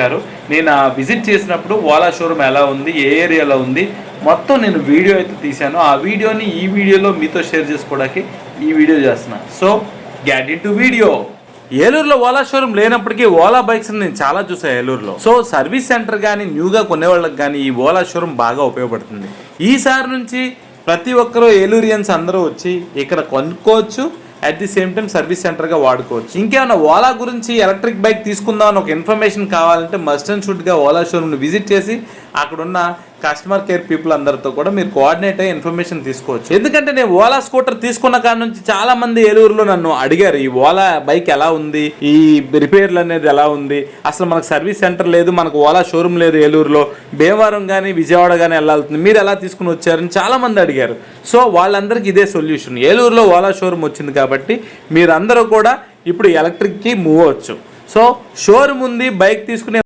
నేను విజిట్ చేసినప్పుడు ఓలా షోరూమ్ ఎలా ఉంది, ఏ ఏరియాలో ఉంది మొత్తం నేను వీడియో అయితే తీశాను. ఆ వీడియోని ఈ వీడియోలో మీతో షేర్ చేసుకోవడానికి ఈ వీడియో చేస్తున్నా. So get in to video. ఏలూరులో ఓలా షోరూమ్ లేనప్పటికీ ఓలా బైక్స్ నేను చాలా చూసాను ఏలూరులో. సో సర్వీస్ సెంటర్ కానీ న్యూగా కొనేవాళ్ళకి కానీ ఈ ఓలా షోరూమ్ బాగా ఉపయోగపడుతుంది. ఈసారి నుంచి ప్రతి ఒక్కరూ ఏలూరియన్స్ అందరూ వచ్చి ఇక్కడ కొనుక్కోవచ్చు, at the same time service సెంటర్గా వాడుకోవచ్చు. ఇంకేమైనా ఓలా గురించి ఎలక్ట్రిక్ బైక్ తీసుకుందామని ఒక ఇన్ఫర్మేషన్ కావాలంటే మస్ట్ అండ్ షుడ్గా ఓలా షోరూమ్ని విజిట్ చేసి అక్కడున్న కస్టమర్ కేర్ పీపుల్ అందరితో కూడా మీరు కోఆర్డినేట్ అయ్యి ఇన్ఫర్మేషన్ తీసుకోవచ్చు. ఎందుకంటే నేను ఓలా స్కూటర్ తీసుకున్న కాడ నుంచి చాలా మంది ఏలూరులో నన్ను అడిగారు ఈ ఓలా బైక్ ఎలా ఉంది, ఈ రిపేర్లు అనేది ఎలా ఉంది, అసలు మనకు సర్వీస్ సెంటర్ లేదు, మనకు ఓలా షోరూమ్ లేదు ఏలూరులో, భీమవరం కానీ విజయవాడ కానీ వెళ్ళాల్సింది, మీరు ఎలా తీసుకుని వచ్చారని చాలా మంది అడిగారు. సో వాళ్ళందరికీ ఇదే సొల్యూషన్. ఏలూరులో ఓలా షోరూమ్ వచ్చింది కాబట్టి మీరందరూ కూడా ఇప్పుడు ఎలక్ట్రిక్కి మూవ్ అవ్వచ్చు. సో షోరూమ్ ఉంది, బైక్ తీసుకునే